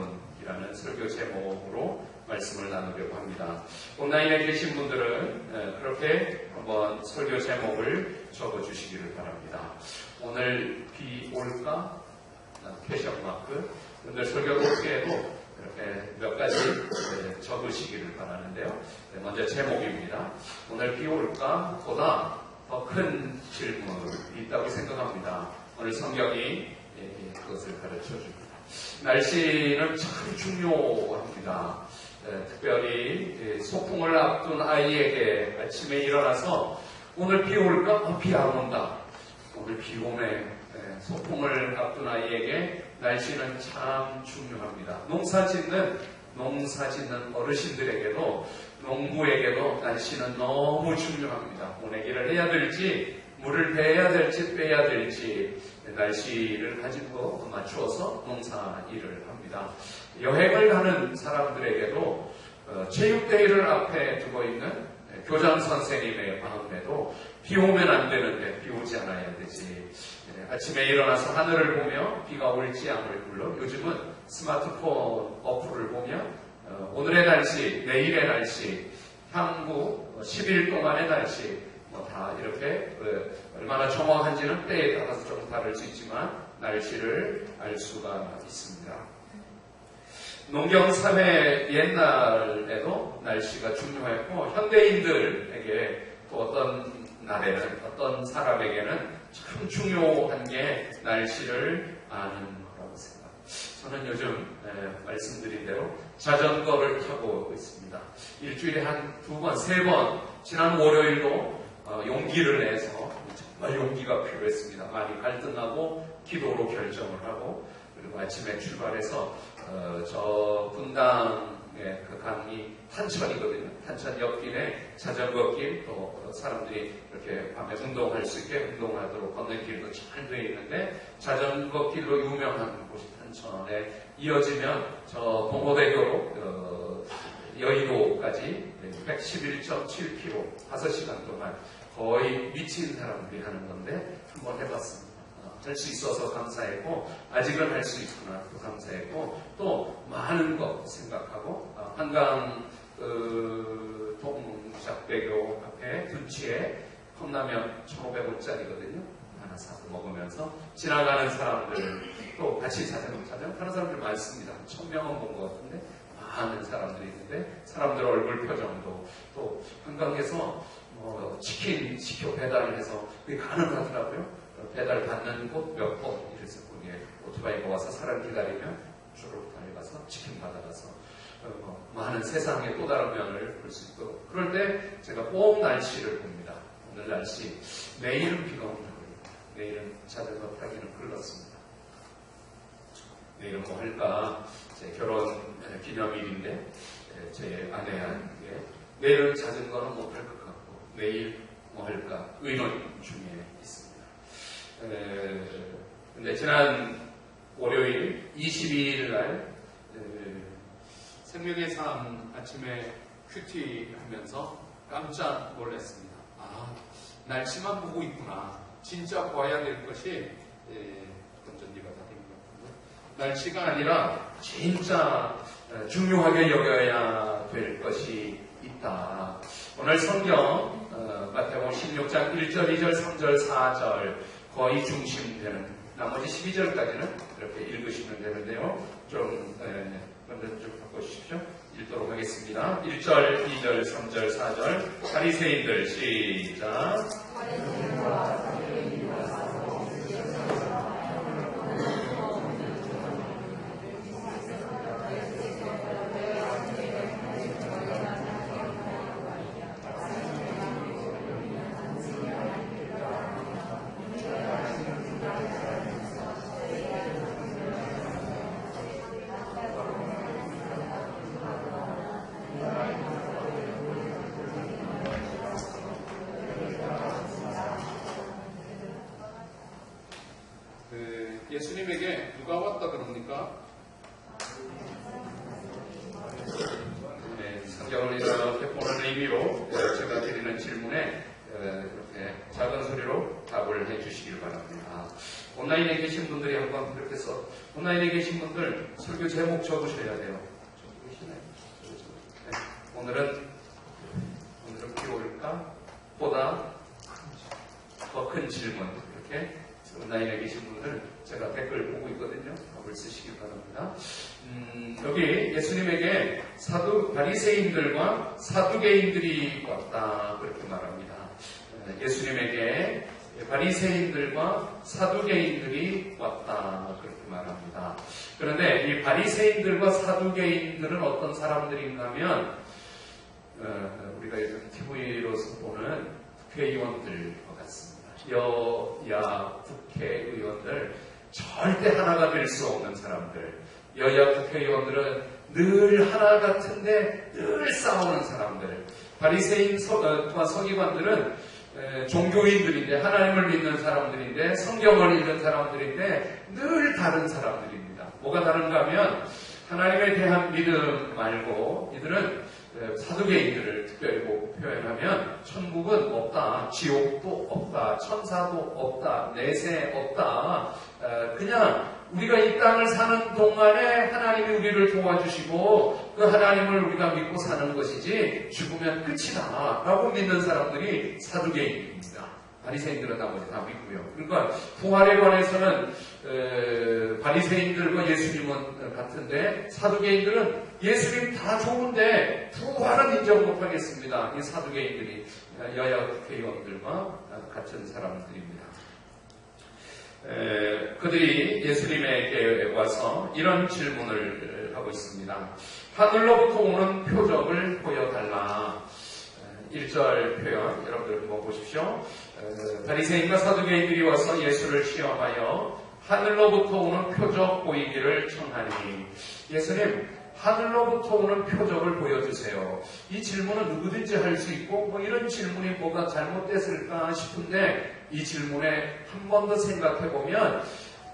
기도문이라는 설교 제목으로 말씀을 나누려고 합니다. 온라인에 계신 분들은 그렇게 한번 설교 제목을 적어주시기를 바랍니다. 오늘 비 올까? 퀘션마크. 오늘 설교 돕기에도 이렇게 몇 가지 적으시기를 바라는데요. 먼저 제목입니다. 오늘 비 올까? 보다 더 큰 질문이 있다고 생각합니다. 오늘 성경이 그것을 가르쳐 줍니다. 날씨는 참 중요합니다. 특별히 소풍을 앞둔 아이에게 아침에 일어나서 오늘 비 올까? 비 안 온다. 오늘 비 오네. 소풍을 앞둔 아이에게 날씨는 참 중요합니다. 농사 짓는 어르신들에게도 농부에게도 날씨는 너무 중요합니다. 보내기를 해야 될지 물을 대야 될지 빼야 될지 날씨를 가지고 맞추어서 농사 일을 합니다. 여행을 가는 사람들에게도 체육대회를 앞에 두고 있는 교장 선생님의 마음에도 비 오면 안 되는데 비 오지 않아야 되지. 아침에 일어나서 하늘을 보며 비가 올지 안 올지, 물론 요즘은 스마트폰 어플을 보면 오늘의 날씨, 내일의 날씨, 향후 10일 동안의 날씨 다 이렇게 얼마나 정확한지는 때에 따라서 좀 다를 수 있지만 날씨를 알 수가 있습니다. 농경사회 옛날에도 날씨가 중요했고 현대인들에게 또 어떤 날에는 어떤 사람에게는 참 중요한 게 날씨를 아는 거라고 생각합니다. 저는 요즘 말씀드린 대로 자전거를 타고 있습니다. 일주일에 한 2번, 3번 지난 월요일도 용기를 내서 정말 용기가 필요했습니다. 많이 갈등하고 기도로 결정을 하고 그리고 아침에 출발해서 저 분당의 그 강이 탄천이거든요. 탄천 옆길에 자전거길 또 사람들이 이렇게 밤에 운동할 수 있게 운동하도록 걷는 길도 잘 되어 있는데 자전거길로 유명한 곳이 탄천에 이어지면 저 동호대교로 여의도까지 111.7km 5시간 동안 거의 미친 사람들이 하는 건데 한번 해봤습니다. 할 수 있어서 감사했고 아직은 할 수 있구나 또 감사했고 또 많은 것 생각하고 한강 동작대교 앞에 분치에 컵라면 1,500원짜리거든요. 하나 사서 먹으면서 지나가는 사람들 또 같이 자전거 타는 사람들 많습니다. 1,000명은 본 것 같은데 많은 사람들이 있는데 사람들 얼굴 표정도 또 한강에서 치킨 시켜 배달을 해서 그게 가능하더라고요. 배달 받는 곳 몇 번 이래서 거기에 오토바이가 와서 사람 기다리면 주로 달려가서 치킨 받아가서 많은 세상의 또 다른 면을 볼 수 있고 그럴 때 제가 꼭 날씨를 봅니다. 오늘 날씨 내일은 비가 온다고 합니다. 내일은 자전거 타기는 글렀습니다. 내일은 뭐 할까? 제 결혼 기념일인데 제 아내에게 내일은 자전거는 못 할 것 같고 내일 뭐 할까? 의논 중에 있습니다. 근데 지난 월요일 22일 날 생명의 삶 아침에 큐티 하면서 깜짝 놀랐습니다. 날씨만 보고 있구나. 진짜 봐야 될 것이 건전지가 다 된 것 같은데 날씨가 아니라 진짜 중요하게 여겨야 될 것이 있다. 오늘 성경 마태복음 16장 1절, 2절, 3절, 4절 거의 중심되는 나머지 12절까지는 이렇게 읽으시면 되는데요. 좀 먼저 좀 바꿔주십시오. 읽도록 하겠습니다. 1절, 2절, 3절, 4절 바리새인들 시작. 예수님에게 누가 왔다 그럽니까? 성경을 이렇게 보는 의미로 제가 드리는 질문에 이렇게 작은 소리로 답을 해주시길 바랍니다. 온라인에 계신 분들이 한번 그렇게 해서 온라인에 계신 분들 설교 제목 적으셔야 돼요. 네. 오늘은 비올까? 보다 더 큰 질문. 이렇게 온라인에 계신 분들 제가 댓글 보고 있거든요. 답을 쓰시기 바랍니다. 여기 예수님에게 바리새인들과 사두개인들이 왔다 그렇게 말합니다. 예수님에게 바리새인들과 사두개인들이 왔다 그렇게 말합니다. 그런데 이 바리새인들과 사두개인들은 어떤 사람들인가 하면 우리가 요즘 TV로서 보는 국회의원들과 같습니다. 여야 국회의원들 절대 하나가 될 수 없는 사람들. 여야 국회의원들은 늘 하나 같은데 늘 싸우는 사람들. 바리새인과 서기관들은 종교인들인데 하나님을 믿는 사람들인데 성경을 읽는 사람들인데 늘 다른 사람들입니다. 뭐가 다른가 하면 하나님에 대한 믿음 말고 이들은 사두개인들을 특별히 표현하면 천국은 없다, 지옥도 없다, 천사도 없다, 내세 없다. 그냥 우리가 이 땅을 사는 동안에 하나님이 우리를 도와주시고 그 하나님을 우리가 믿고 사는 것이지 죽으면 끝이다 라고 믿는 사람들이 사두개인입니다. 바리새인들은 나머지 다 믿고요. 그러니까 부활에 관해서는 바리새인들과 예수님은 같은데 사두개인들은 예수님 다 좋은데 부활은 인정 못하겠습니다. 이 사두개인들이 여야 국회의원들과 같은 사람들입니다. 그들이 예수님에게 와서 이런 질문을 하고 있습니다. 하늘로부터 오는 표적을 보여달라. 1절 표현 여러분들 한번 보십시오. 바리새인과 사두개인들이 와서 예수를 시험하여 하늘로부터 오는 표적 보이기를 청하니. 예수님, 하늘로부터 오는 표적을 보여주세요. 이 질문은 누구든지 할 수 있고 이런 질문이 뭐가 잘못됐을까 싶은데 이 질문에 한 번 더 생각해보면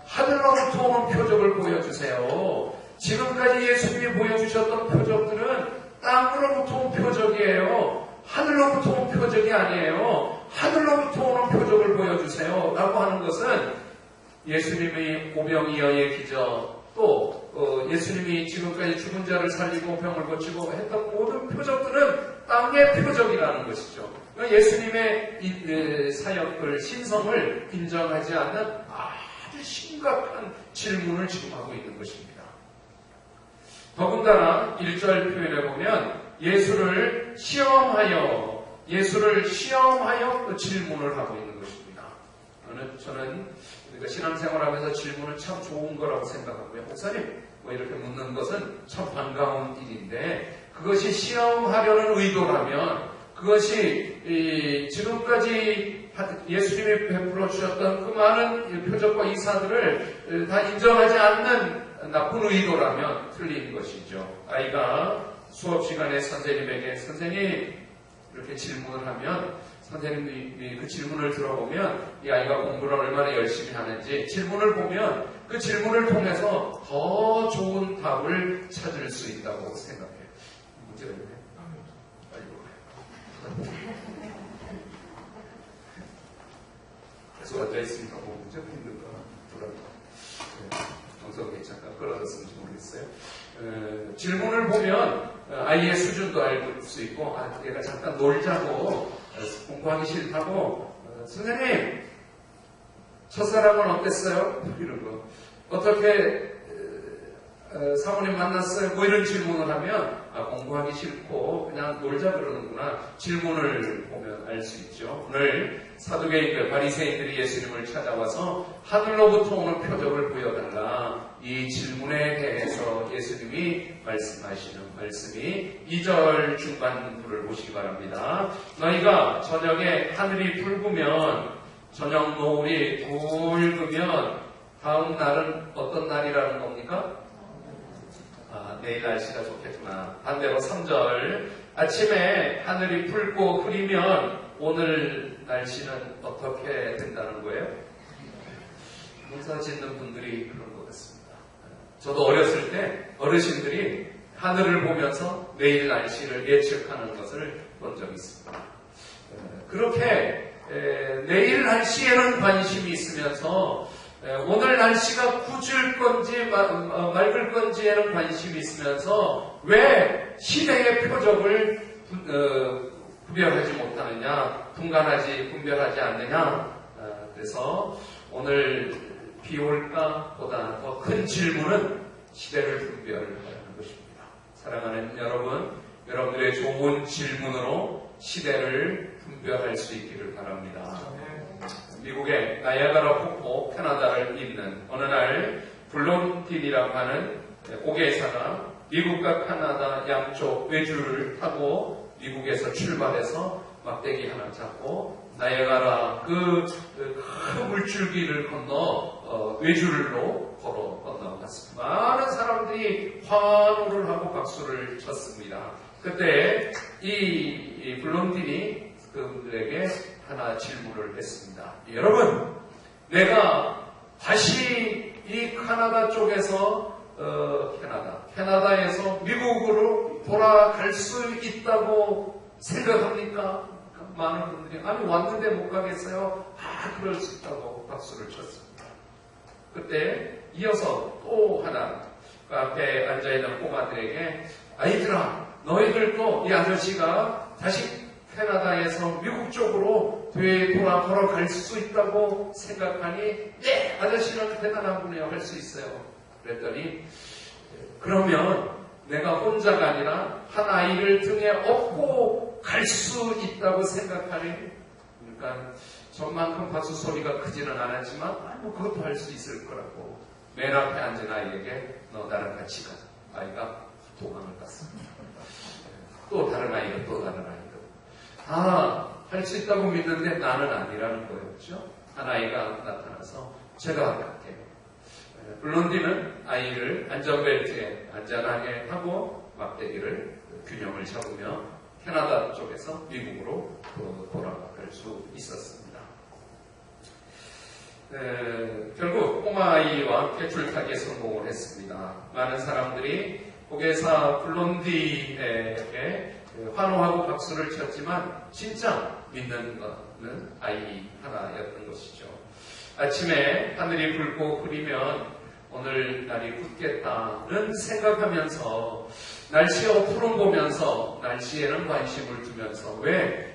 하늘로부터 오는 표적을 보여주세요. 지금까지 예수님이 보여주셨던 표적들은 땅으로부터 온 표적이에요. 하늘로부터 온 표적이 아니에요. 하늘로부터 오는 표적을 보여주세요 라고 하는 것은 예수님의 오병이어의 기적 또 예수님이 지금까지 죽은 자를 살리고 병을 고치고 했던 모든 표적들은 땅의 표적이라는 것이죠. 예수님의 이 사역을 신성을 인정하지 않는 아주 심각한 질문을 지금 하고 있는 것입니다. 더군다나 1절 표현에 보면 예수를 시험하여 그 질문을 하고 있는 것입니다. 저는 우리가 신앙생활하면서 질문은 참 좋은 거라고 생각하고요. 목사님, 이렇게 묻는 것은 참 반가운 일인데 그것이 시험하려는 의도라면 그것이 지금까지 예수님이 베풀어 주셨던 그 많은 표적과 이사들을 다 인정하지 않는 나쁜 의도라면 틀린 것이죠. 아이가 수업 시간에 선생님에게 선생님 이렇게 질문을 하면 선생님이 그 질문을 들어보면 이 아이가 공부를 얼마나 열심히 하는지 질문을 보면 그 질문을 통해서 더 좋은 답을 찾을 수 있다고 생각해요. 문제가 있네. 아이고. 계속 앉아있으니까 뭐 문제가 있는가 돌아가. 정석이 잠깐 끌어졌는지 모르겠어요. 질문을 보면 아이의 수준도 알 수 있고 얘가 잠깐 놀자고 공부하기 싫다고 선생님 첫사랑은 어땠어요? 이런 거 어떻게 사모님 만났어요? 이런 질문을 하면 공부하기 싫고 그냥 놀자 그러는구나. 질문을 보면 알 수 있죠. 오늘 사두개인들 바리새인들이 예수님을 찾아와서 하늘로부터 오는 표적을 보여달라. 이 질문에 대해서 예수님이 말씀하시는 말씀이 2절 중반부를 보시기 바랍니다. 너희가 저녁에 하늘이 붉으면 저녁 노을이 붉으면 다음 날은 어떤 날이라는 겁니까? 내일 날씨가 좋겠구나. 반대로 3절 아침에 하늘이 붉고 흐리면 오늘 날씨는 어떻게 된다는 거예요? 농사 짓는 분들이 그런 것 같습니다. 저도 어렸을 때 어르신들이 하늘을 보면서 내일 날씨를 예측하는 것을 본 적이 있습니다. 그렇게 내일 날씨에는 관심이 있으면서 오늘 날씨가 굳을 건지 맑을 건지에는 관심이 있으면서 왜 시대의 표적을 구별하지 못하느냐, 분별하지 않느냐. 그래서 오늘 비 올까 보다 더 큰 질문은 시대를 분별하는 것입니다. 사랑하는 여러분, 여러분들의 좋은 질문으로 시대를 분별할 수 있기를 바랍니다. 미국의 나이아가라 폭포 캐나다를 잇는 어느 날 블론딘이라고 하는 고개사가 미국과 캐나다 양쪽 외줄을 타고 미국에서 출발해서 막대기 하나 잡고 나이아가라 그 물줄기를 건너 외줄로 걸어 건너갔습니다. 많은 사람들이 환호를 하고 박수를 쳤습니다. 그때 이 블론딘이 그분들에게 하나 질문을 했습니다. 여러분, 내가 다시 이 캐나다 쪽에서 캐나다에서 미국으로 돌아갈 수 있다고 생각합니까? 많은 분들이 아니 왔는데 못 가겠어요? 그럴 수 있다고 박수를 쳤습니다. 그때 이어서 또 하나 그 앞에 앉아있는 꼬마들에게 아이들아, 너희들도 이 아저씨가 다시 캐나다에서 미국 쪽으로 돌아갈 수 있다고 생각하니 네, 아저씨는 대단한 분이에요. 할 수 있어요. 그랬더니 그러면 내가 혼자가 아니라 한 아이를 등에 업고 갈 수 있다고 생각하니 그러니까 저만큼 박수 소리가 크지는 않았지만 뭐 그것도 할 수 있을 거라고 맨 앞에 앉은 아이에게 너 나랑 같이 가자. 아이가 도망을 갔습니다. 또 다른 아이가 또 다른 아이가 할 수 있다고 믿는데 나는 아니라는 거였죠. 한 아이가 나타나서 제가 갈게요. 블론디는 아이를 안전벨트에 안전하게 하고 막대기를 균형을 잡으며 캐나다 쪽에서 미국으로 돌아갈 수 있었습니다. 결국 꼬마아이와 배출타기에 성공을 했습니다. 많은 사람들이 고개사 블론디에게 환호하고 박수를 쳤지만 진짜 믿는 것은 아이 하나였던 것이죠. 아침에 하늘이 붉고 흐리면 오늘 날이 굳겠다는 생각하면서 날씨의 푸른 보면서 날씨에는 관심을 두면서 왜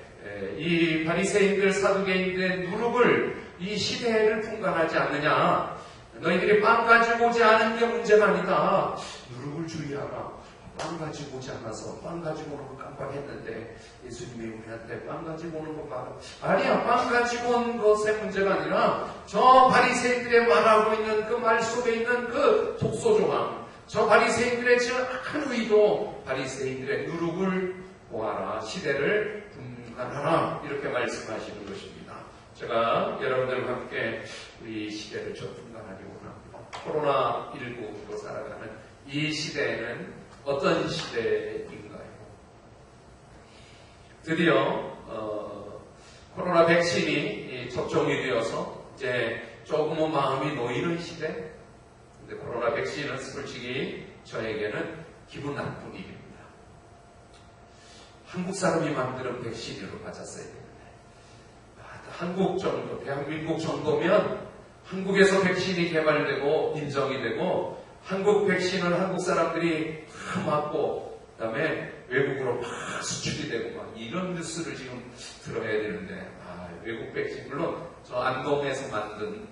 이 바리새인들 사두개인들의 누룩을 이 시대를 분간하지 않느냐. 너희들이 빵 가지고 오지 않은 게 문제가 아니다. 누룩을 주의하라. 빵 가지고 오지 않아서 빵 가지고 오는 거 깜빡했는데 예수님이 우리한테 빵 가지고 오는 거 봐라. 아니야, 빵 가지고 온 것의 문제가 아니라 저 바리새인들의 말하고 있는 그 말 속에 있는 그 독소조항, 저 바리새인들의 악한 의도, 바리새인들의 누룩을 보아라. 시대를 분간하라. 이렇게 말씀하시는 것입니다. 제가 여러분들과 함께 우리 시대를 좀 분간하기 원합니다. 코로나19로 살아가는 이 시대에는 어떤 시대인가요? 드디어 코로나 백신이 접종이 되어서 이제 조금은 마음이 놓이는 시대. 근데 코로나 백신은 솔직히 저에게는 기분 나쁜 일입니다. 한국 사람이 만드는 백신으로 맞았어야 되는데 한국 정도, 대한민국 정도면 한국에서 백신이 개발되고 인정이 되고 한국 백신을 한국 사람들이 다 맞고 그다음에 외국으로 막 수출이 되고 막 이런 뉴스를 지금 들어야 되는데 외국 백신 물론 저 안동에서 만든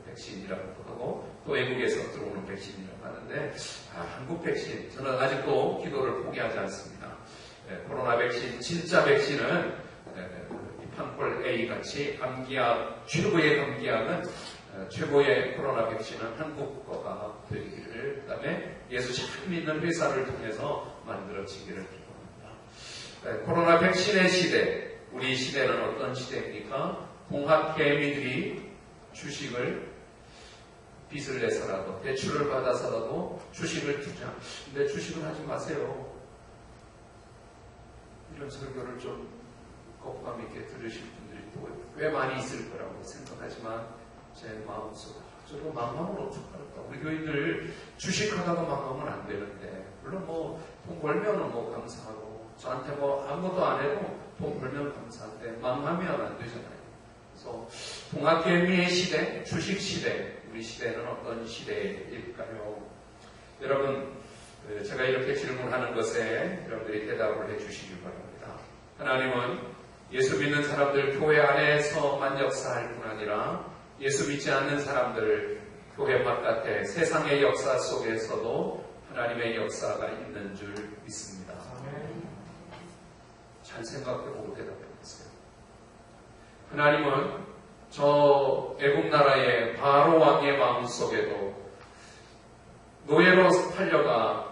백신이라고 하고 또 외국에서 들어오는 백신이라고 하는데 한국 백신 저는 아직도 기도를 포기하지 않습니다. 코로나 백신 진짜 백신은 판콜 A 같이 감기약 최고의 감기약은 최고의 코로나 백신은 한국 거가 되기를 그다음에 예수 잘 믿는 회사를 통해서 만들어지기를 기도합니다. 코로나 백신의 시대, 우리 시대는 어떤 시대입니까? 공학 개미들이 주식을 빚을 내서라도 대출을 받아서라도 주식을 투자. 근데 주식을 하지 마세요. 이런 설교를 좀 거부감 있게 들으실 분들이 또 꽤 많이 있을 거라고 생각하지만 제 마음속에 저거 망하면 어떡할까? 우리 교인들 주식하다가 망하면 안 되는데 물론 뭐 돈 벌면은 뭐 감사하고 저한테 뭐 아무것도 안 해도 돈 벌면 감사한데 망하면 안 되잖아요. 그래서 동학개미의 시대, 주식시대, 우리 시대는 어떤 시대일까요? 여러분, 제가 이렇게 질문하는 것에 여러분들이 대답을 해주시기 바랍니다. 하나님은 예수 믿는 사람들 교회 안에서만 역사할 뿐 아니라 예수 믿지 않는 사람들 교회 바깥에 세상의 역사 속에서도 하나님의 역사가 있는 줄 믿습니다. 잘 생각해보고 대답해보세요. 하나님은 저 애국 나라의 바로 왕의 마음속에도 노예로 팔려가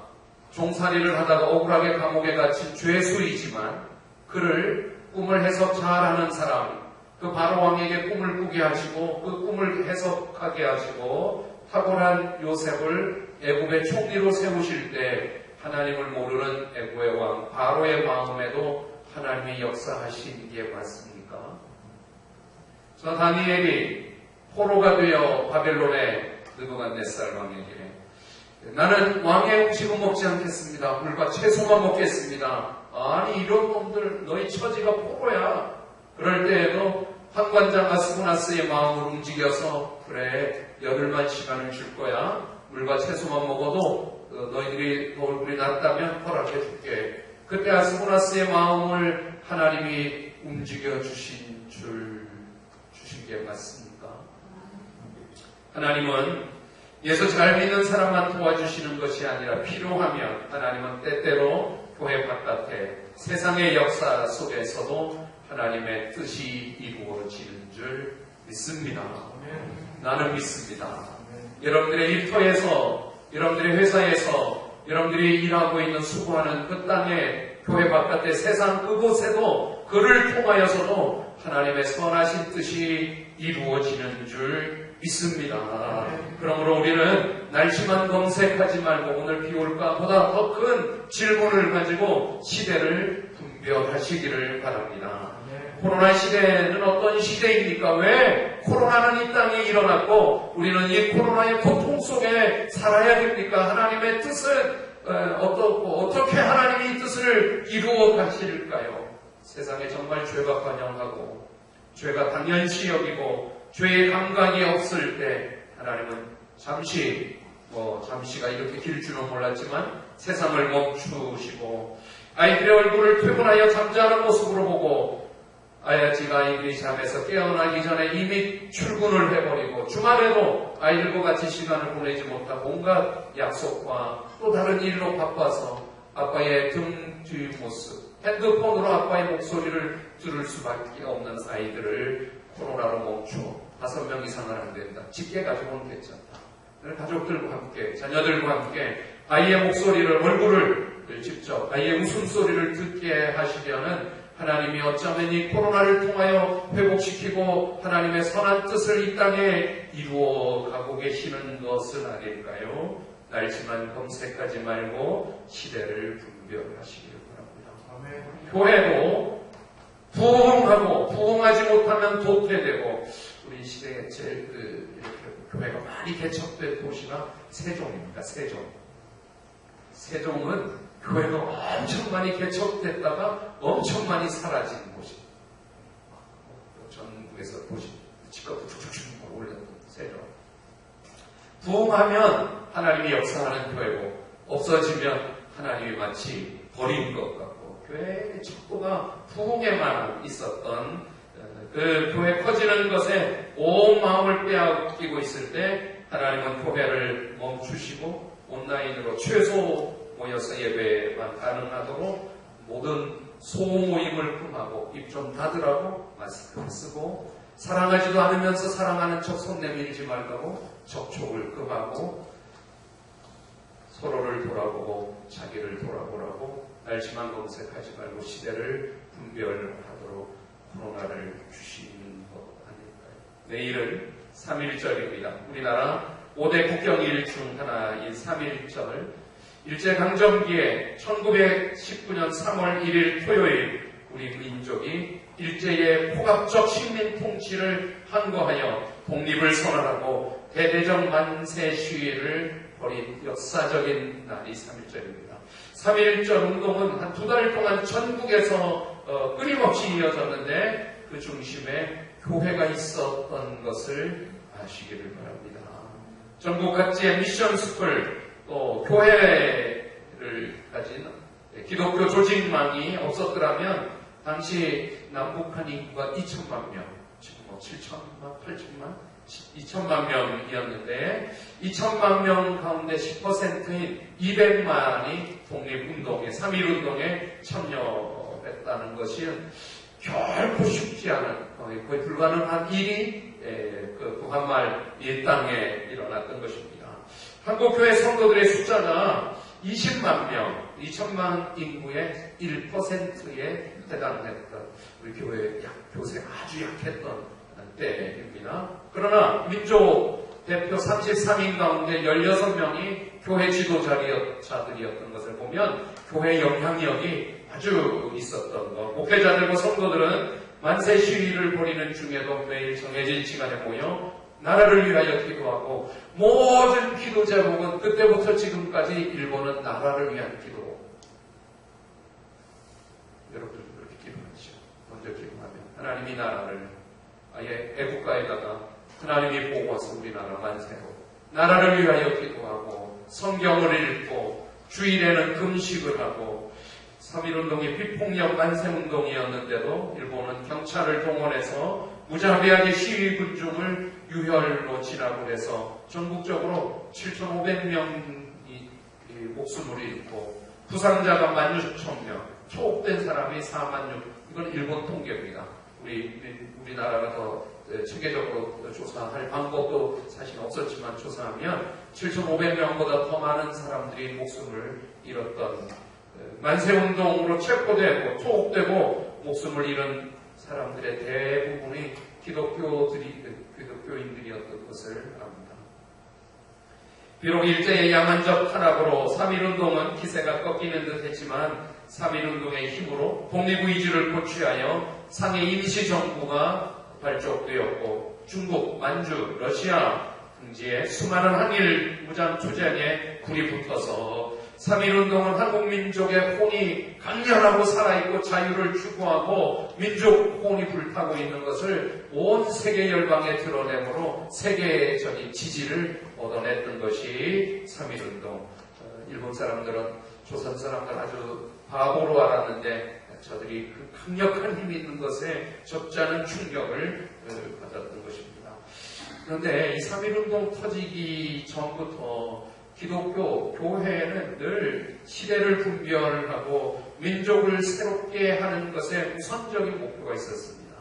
종살이를 하다가 억울하게 감옥에 갇힌 죄수이지만 그를 꿈을 해석 잘하는 사람, 그 바로 왕에게 꿈을 꾸게 하시고 그 꿈을 해석하게 하시고 탁월한 요셉을 애굽의 총리로 세우실 때 하나님을 모르는 애굽의 왕 바로의 마음에도 하나님이 역사하신 게 맞습니까? 저 다니엘이 포로가 되어 바벨론의 느부갓네살 왕에게 나는 왕의 음식은 먹지 않겠습니다. 물과 채소만 먹겠습니다. 아니 이런 놈들 너희 처지가 포로야. 그럴 때에도 환관장 아스고나스의 마음을 움직여서 그래 열흘만 시간을 줄 거야. 물과 채소만 먹어도 너희들이 얼굴이 낫다면 허락해 줄게. 그때 아스고나스의 마음을 하나님이 움직여 주신 게 맞습니까? 하나님은 예수 잘 믿는 사람만 도와주시는 것이 아니라 필요하면 하나님은 때때로 교회 바깥에 세상의 역사 속에서도 하나님의 뜻이 이루어지는 줄 믿습니다. 나는 믿습니다. 여러분들의 일터에서, 여러분들의 회사에서, 여러분들이 일하고 있는 수고하는 그 땅에 교회 바깥의 세상 그곳에도 그를 통하여서도 하나님의 선하신 뜻이 이루어지는 줄 믿습니다. 그러므로 우리는 날씨만 검색하지 말고 오늘 비 올까 보다 더 큰 질문을 가지고 시대를 분별하시기를 바랍니다. 코로나 시대는 어떤 시대입니까? 왜 코로나는 이 땅에 일어났고 우리는 이 코로나의 고통 속에 살아야 됩니까? 하나님의 뜻은 어떻고 어떻게 하나님이 이 뜻을 이루어 가실까요? 세상에 정말 죄가 관영하고 죄가 당연시 여기고 죄의 감각이 없을 때 하나님은 잠시가 이렇게 길 줄은 몰랐지만 세상을 멈추시고 아이들의 얼굴을 퇴근하여 잠자는 모습으로 보고 아이들이 잠에서 깨어나기 전에 이미 출근을 해버리고 주말에도 아이들과 같이 시간을 보내지 못하고 온갖 약속과 또 다른 일로 바빠서 아빠의 등 뒤 모습 핸드폰으로 아빠의 목소리를 들을 수밖에 없는 아이들을 코로나로 멈춰 5명 이상은 안 된다. 직계 가족은 괜찮다. 가족들과 함께 자녀들과 함께 아이의 목소리를 얼굴을 직접 아이의 웃음소리를 듣게 하시려는 하나님이 어쩌면 이 코로나를 통하여 회복시키고 하나님의 선한 뜻을 이 땅에 이루어 가고 계시는 것은 아닐까요? 날씨만 검색하지 말고 시대를 분별하시기를 바랍니다. 교회도 부흥하고 부흥하지 못하면 도태되고 우리 시대에 제일 이렇게 교회가 많이 개척된 도시가 세종입니다. 세종은 교회가 엄청 많이 개척됐다가 엄청 많이 사라진 곳입니다. 전국에서 도시 집값도 쭉쭉쭉 올렸던 세종. 부흥하면 하나님이 역사하는 교회고 없어지면 하나님이 마치 버린 것 같고 교회의 척도가 부흥에만 있었던 그 교회 커지는 것에 온 마음을 빼앗기고 있을 때 하나님은 교회를 멈추시고 온라인으로 최소 모여서 예배만 가능하도록 모든 소모임을 금하고 입 좀 닫으라고 마스크 쓰고 사랑하지도 않으면서 사랑하는 척 손 내밀지 말라고 접촉을 금하고 서로를 돌아보고 자기를 돌아보라고 날씨만 검색하지 말고 시대를 분별하도록 코로나를 주시는 것 아닐까요? 내일은 3.1절입니다. 우리나라 5대 국경일 중 하나인 3.1절 일제강점기에 1919년 3월 1일 토요일 우리 민족이 일제의 포갑적 식민 통치를 항거하여 독립을 선언하고 대대적 만세 시위를 벌인 역사적인 날이 3.1절입니다. 3.1절 운동은 한 2달 동안 전국에서 끊임없이 이어졌는데 그 중심에 교회가 있었던 것을 아시기를 바랍니다. 전국 각지의 미션 스쿨, 또 교회를 가진 기독교 조직망이 없었더라면 당시 남북한 인구가 2천만 명, 지금 7천만, 8천만, 2천만 명이었는데 2천만 명 가운데 10%인 200만이 독립운동에, 3.1운동에 참여했다는 것이 결코 쉽지 않은, 거의 불가능한 일이 그 부한말 이 땅에 일어났던 것입니다. 한국교회 성도들의 숫자가 20만 명, 2천만 인구의 1%에 해당했던 우리 교회 교세 아주 약했던 때입니다. 그러나 민족 대표 33인 가운데 16명이 교회 지도자들이었던 것을 보면 교회 영향력이 아주 있었던 것. 목회자들과 성도들은 만세 시위를 벌이는 중에도 매일 정해진 시간에 모여 나라를 위하여 기도하고, 모든 기도 제목은 그때부터 지금까지 일본은 나라를 위한 기도. 여러분들 그렇게 기도하시죠. 먼저 기도하면 하나님이 나라를 아예 애국가에다가 하나님이 보고 와서 우리나라 만세로 나라를 위하여 기도하고, 성경을 읽고, 주일에는 금식을 하고, 3.1운동이 비폭력 만세운동이었는데도 일본은 경찰을 동원해서 무자비하게 시위 군중을 유혈로 진압을 해서 전국적으로 7,500명이 목숨을 잃고 부상자가 16,000명, 초옥된 사람이 46,000명. 이건 일본 통계입니다. 우리나라가 더 체계적으로 조사할 방법도 사실 없었지만 조사하면 7,500명보다 더 많은 사람들이 목숨을 잃었던, 만세운동으로 체포되고 초옥되고 목숨을 잃은 사람들의 대부분이 기독교인들이었던 것을 압니다. 비록 일제의 양안적 탄압으로 3.1운동은 기세가 꺾이는 듯 했지만 3.1운동의 힘으로 독립의지를 고취하여 상해 임시정부가 발족되었고, 중국, 만주, 러시아 등지에 수많은 항일 무장투쟁에 불이 붙어서 3.1운동은 한국민족의 혼이 강렬하고 살아있고 자유를 추구하고 민족 혼이 불타고 있는 것을 온 세계 열방에 드러내므로 세계적인 지지를 얻어냈던 것이 3.1운동. 일본 사람들은 조선 사람들 아주 바보로 알았는데 저들이 그 강력한 힘이 있는 것에 적지 않은 충격을 받았던 것입니다. 그런데 이 3.1운동 터지기 전부터 기독교 교회는 늘 시대를 분별하고 민족을 새롭게 하는 것에 우선적인 목표가 있었습니다.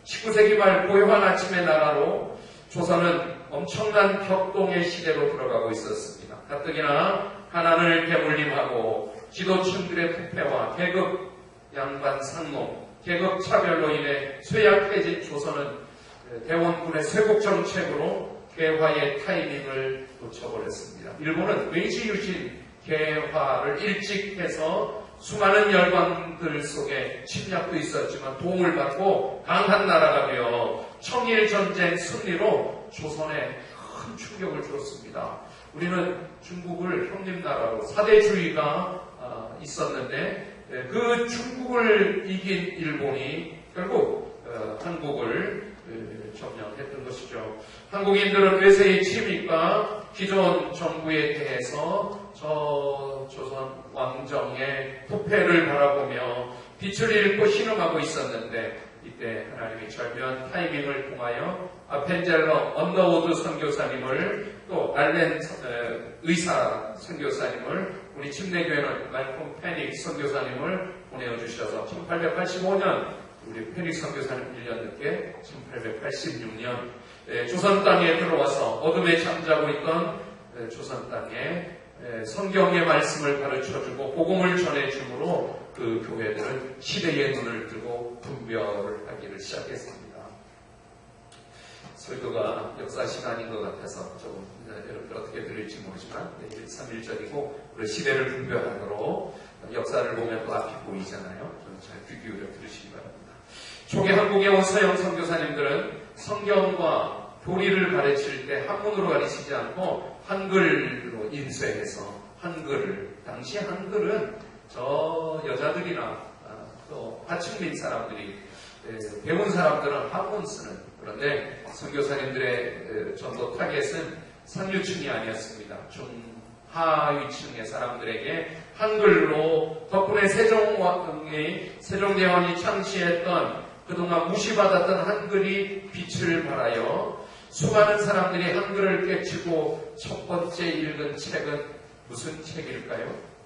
19세기 말 고요한 아침의 나라로 조선은 엄청난 격동의 시대로 들어가고 있었습니다. 가뜩이나 가난을 대물림하고 지도층들의 부패와 계급 양반 상놈, 계급 차별로 인해 쇠약해진 조선은 대원군의 쇄국 정책으로 개화의 타이밍을 놓쳐버렸습니다. 일본은 메이지 유신 개화를 일찍 해서 수많은 열방들 속에 침략도 있었지만 도움을 받고 강한 나라가 되어 청일전쟁 승리로 조선에 큰 충격을 주었습니다. 우리는 중국을 형님나라로 사대주의가 있었는데 그 중국을 이긴 일본이 결국 한국을 점령했던 것이죠. 한국인들은 외세의 침입과 기존 정부에 대해서 조선 왕정의 부패를 바라보며 빛을 잃고 신음하고 있었는데, 이때 하나님이 절묘한 타이밍을 통하여 아펜젤러 언더우드 선교사님을, 또 알렌 의사 선교사님을, 우리 침례교회는 말콤 페닉 선교사님을 보내주셔서 1885년 우리 페닉 선교사님 1년 늦게 1886년 조선 땅에 들어와서 어둠에 잠자고 있던 조선 땅에 성경의 말씀을 가르쳐주고 복음을 전해주므로 그 교회들은 시대의 눈을 뜨고 분별을 하기를 시작했습니다. 설교가 역사 시간인 것 같아서 조금 여러분들 어떻게 들릴지 모르지만 내일 3일절이고 우리 시대를 분별하도록 역사를 보면 또 앞이 보이잖아요. 좀 잘 귀 기울여 들으시기 바랍니다. 초기 한국에 온 서영 선교사님들은 성경과 교리를 가르칠 때 한문으로 가르치지 않고 한글로 인쇄해서 한글을, 당시 한글은 저 여자들이나 또 하층민 사람들이 배운 사람들은 한문 쓰는, 그런데 선교사님들의 전도 타겟은 상류층이 아니었습니다. 중하위층의 사람들에게 한글로 덕분에 세종대왕이 창시했던 그동안 무시받았던 한글이 빛을 발하여 수많은 사람들이 한글을 깨치고 첫 번째 읽은 책은 무슨 책일까요?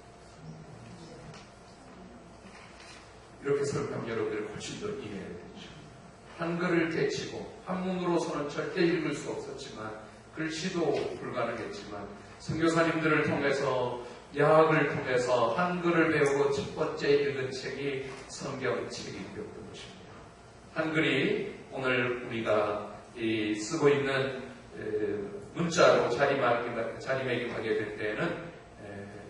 이렇게 설명하면 여러분들이 훨씬 더 이해해야 되죠. 한글을 깨치고 한문으로서는 절대 읽을 수 없었지만, 글씨도 불가능했지만 선교사님들을 통해서, 야학을 통해서 한글을 배우고 첫 번째 읽은 책이 성경책이 되었던 것입니다. 한글이 오늘 우리가 쓰고 있는 문자로 자리매김하게 될 때에는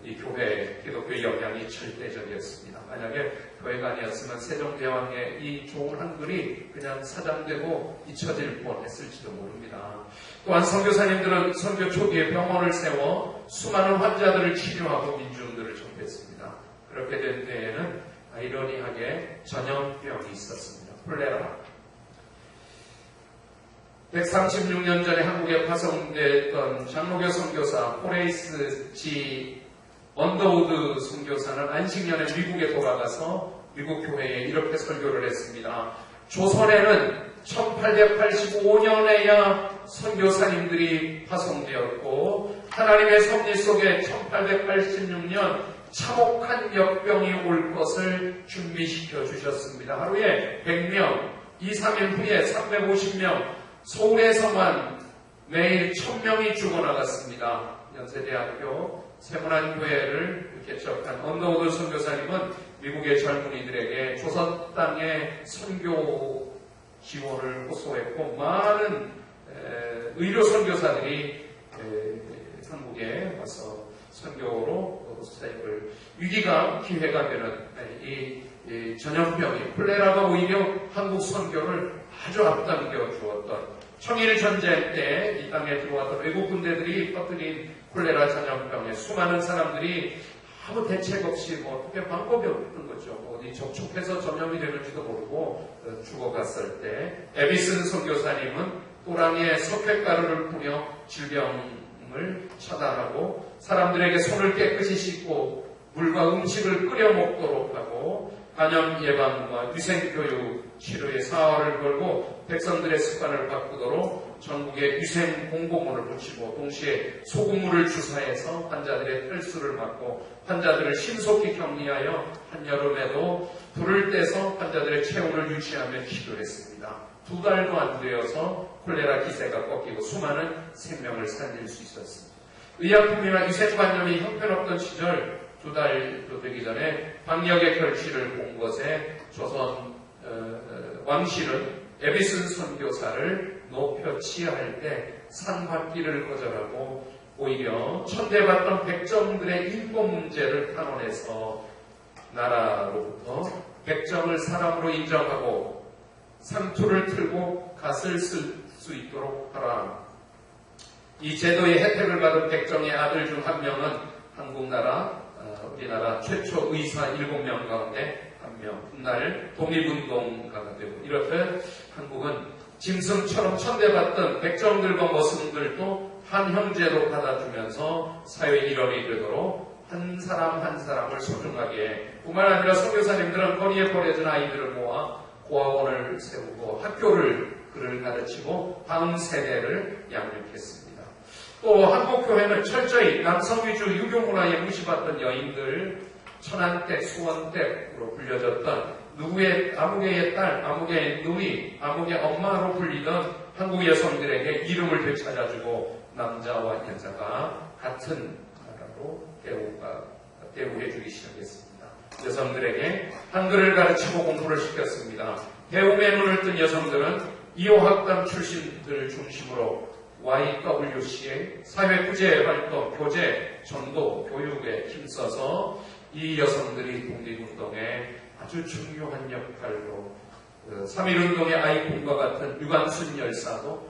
이 교회, 기독교의 영향이 절대적이었습니다. 만약에 교회가 아니었으면 세종대왕의 이 좋은 한글이 그냥 사장되고 잊혀질 뻔했을지도 모릅니다. 또한 선교사님들은 선교 초기에 병원을 세워 수많은 환자들을 치료하고 민중들을 접했습니다. 그렇게 된 때에는 아이러니하게 전염병이 있었습니다. 콜레라. 136년 전에 한국에 파송됐던 장로교 선교사 호레이스 G. 언더우드 선교사는 안식년에 미국에 돌아가서 미국 교회에 이렇게 설교를 했습니다. 조선에는 1885년에야 선교사님들이 파송되었고, 하나님의 섭리 속에 1886년 참혹한 역병이 올 것을 준비시켜 주셨습니다. 하루에 100명, 2, 3일 후에 350명, 서울에서만 매일 1000명이 죽어나갔습니다. 연세대학교 세문안교회를 개척한 언더우드 선교사님은 미국의 젊은이들에게 조선 땅의 선교 지원을 호소했고, 많은 의료 선교사들이 한국에 와서 선교로 사역을, 위기가 기회가 되는 이 전염병이, 콜레라가 오히려 한국 선교를 아주 앞당겨 주었던, 청일 전쟁 때 이 땅에 들어왔던 외국 군대들이 퍼뜨린 콜레라 전염병에 수많은 사람들이 아무 대책 없이 어떻게 방법이 없는 거죠. 어디 접촉해서 전염이 되는지도 모르고 죽어갔을 때, 에비슨 선교사님은 또랑이에 석회가루를 뿌려 질병을 차단하고 사람들에게 손을 깨끗이 씻고 물과 음식을 끓여 먹도록 하고, 감염 예방과 위생교육 치료에 사활을 걸고 백성들의 습관을 바꾸도록 전국에 위생 공고문을 붙이고, 동시에 소금물을 주사해서 환자들의 탈수를 막고 환자들을 신속히 격리하여 한여름에도 불을 떼서 환자들의 체온을 유지하며 치료했습니다. 2달도 안 되어서 콜레라 기세가 꺾이고 수많은 생명을 살릴 수 있었습니다. 의약품이나 위생관념이 형편없던 시절, 2달도 되기 전에 방역의 결실을 본 것에 조선 왕실은 에비슨 선교사를 높여 치하할 때 상받기를 거절하고 오히려 천대받던 백정들의 인권 문제를 탄원해서 나라로부터 백정을 사람으로 인정하고 상투를 틀고 갓을 쓸 수 있도록 하라. 이 제도의 혜택을 받은 백정의 아들 중 한 명은 우리나라 최초 의사 7명 가운데 한 명, 훗날 독립운동가가 되고, 이렇듯 한국은 짐승처럼 천대받던 백정들과 머슴들도 한 형제로 받아주면서 사회의 일원이 되도록 한 사람 한 사람을 소중하게, 뿐만 아니라 선교사님들은 거리에 버려진 아이들을 모아 고아원을 세우고 학교를 그를 가르치고 다음 세대를 양육했습니다. 또 한국교회는 철저히 남성 위주 유교문화에 무시받던 여인들, 천안댁, 수원댁으로 불려졌던 누구의 아무개의 딸, 아무개의 누이, 아무개 엄마로 불리던 한국 여성들에게 이름을 되찾아주고 남자와 여자가 같은 나라로 대우해주기 시작했습니다. 여성들에게 한글을 가르치고 공부를 시켰습니다. 배움의 눈을 뜬 여성들은 이호학당 출신들을 중심으로 YWCA 사회구제 활동, 교제, 전도, 교육에 힘써서 이 여성들이 독립운동에 아주 중요한 역할로 3.1운동의 아이콘과 같은 유관순 열사도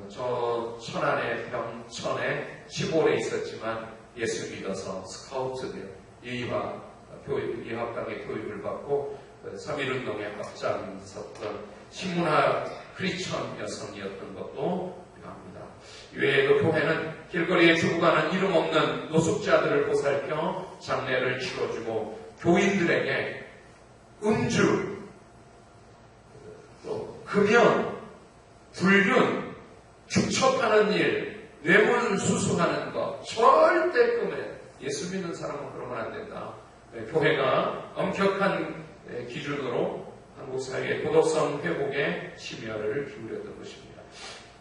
저 천안의 병천에 시골에 있었지만 예수 믿어서 스카우트되어 이화당의 교육을 받고 3.1운동에 앞장섰던 신문학 크리스천 여성이었던 것도 유명합니다. 이외에도 교회는 길거리에 죽어가는 이름 없는 노숙자들을 보살펴 장례를 치러주고 교인들에게 음주, 또 금연, 불륜, 축척하는 일, 뇌물 수수하는 것 절대 금해. 예수 믿는 사람은 그러면 안 된다. 교회가 엄격한 기준으로 한국 사회의 도덕성 회복에 심혈을 기울였던 것입니다.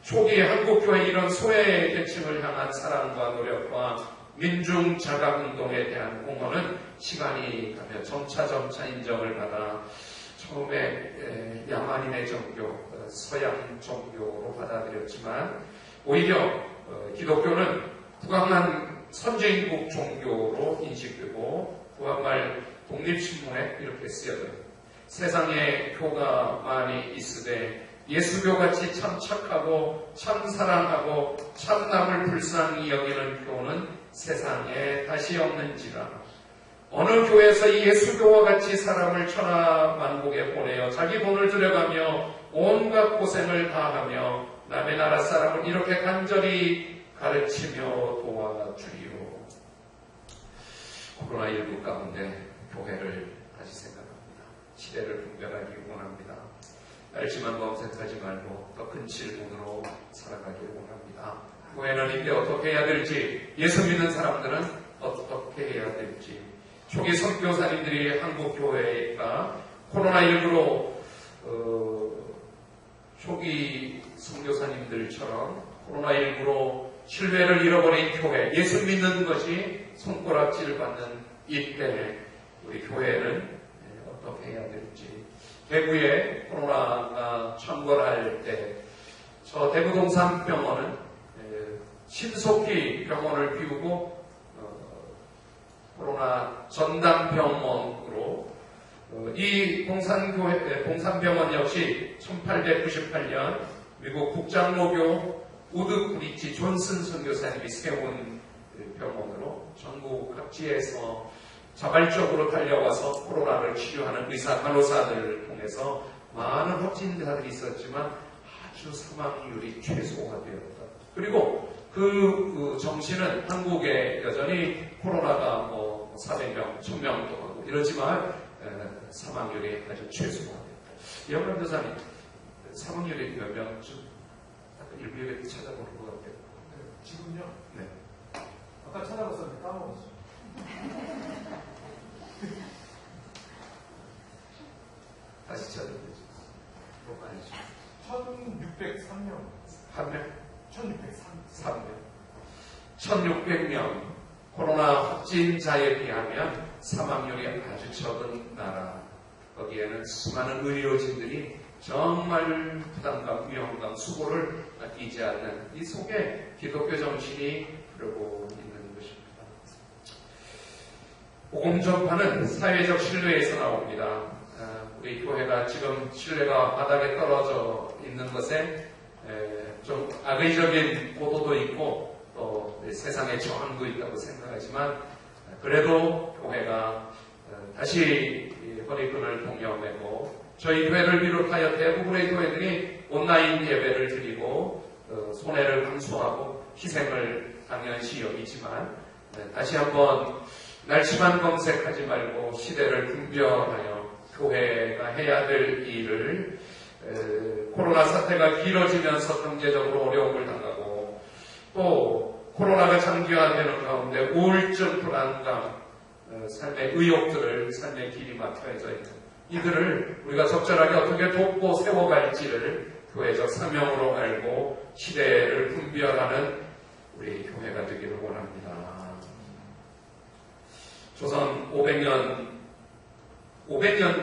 초기 한국교회의 이런 소외계층을 향한 사랑과 노력과 민중 자각운동에 대한 공헌은 시간이 가며 점차 인정을 받아 처음에 야만인의 종교, 서양 종교로 받아들였지만 오히려 기독교는 북한만 선진국 종교로 인식되고 북한말 독립신문에 이렇게 쓰여져요. 세상에 교가 많이 있으되 예수교같이 참 착하고 참 사랑하고 참 남을 불쌍히 여기는 교는 세상에 다시 없는지라. 어느 교회에서 이 예수교와 같이 사람을 천하만국에 보내어 자기 돈을 들여가며 온갖 고생을 다하며 남의 나라 사람을 이렇게 간절히 가르치며 도와주리요. 코로나19 가운데 교회를 다시 생각합니다. 시대를 분별하기 원합니다. 날씨만 검색하지 말고 더 큰 질문으로 살아가기를 원합니다. 교회는 이때 어떻게 해야 될지, 예수 믿는 사람들은 어떻게 해야 될지, 초기 선교사님들이 한국 교회가 코로나19로 초기 선교사님들처럼 코로나19로 신뢰를 잃어버린 교회, 예수 믿는 것이 손가락질 받는 이때 우리 교회는 어떻게 해야 될지. 대구에 코로나가 창궐할 때 저 대구동산병원은 신속히 병원을 비우고 코로나 전담병원으로 이 동산병원 역시 1898년 미국 국장로교 우드 브리지 존슨 선교사님이 세운 병원으로 전국 각지에서 자발적으로 달려와서 코로나를 치료하는 의사, 간호사들을 통해서 많은 확진자들이 있었지만 아주 사망률이 최소화 되었다. 그리고 그 정신은 한국에 여전히 코로나가 400명, 1000명도 하고 이러지만 사망률이 아주 최소화됐다. 영남 교사님, 사망률이 몇 명쯤? 아까 일부에 찾아보는 것 같아요. 지금요? 네. 아까 찾아봤었는데 까먹었어요. 다시 찾아보죠. 뭐 아니죠. 1603명. 한 명? 1603명. 1600명. 코로나 확진자에 비하면 사망률이 아주 적은 나라. 거기에는 수많은 의료진들이 정말 부담감, 위험감, 수고를 아끼지 않는 이 속에 기독교 정신이 흐르고 있는 것입니다. 복음 전파는 사회적 신뢰에서 나옵니다. 우리 교회가 지금 신뢰가 바닥에 떨어져 있는 것에 좀 악의적인 보도도 있고 또 세상에 저항도 있다고 생각하지만 그래도 교회가 다시 허리끈을 동여매고 저희 교회를 비롯하여 대부분의 교회들이 온라인 예배를 드리고 손해를 감수하고 희생을 당연시 여기지만 다시 한번 날씨만 검색하지 말고 시대를 분별하여 교회가 해야 될 일을 코로나 사태가 길어지면서 경제적으로 어려움을 당하고 또 코로나가 장기화되는 가운데 우울증, 불안감, 삶의 의욕들을 삶의 길이 막혀져 있는 이들을 우리가 적절하게 어떻게 돕고 세워갈지를 교회적 사명으로 알고 시대를 분별하는 우리 교회가 되기를 원합니다. 조선 500년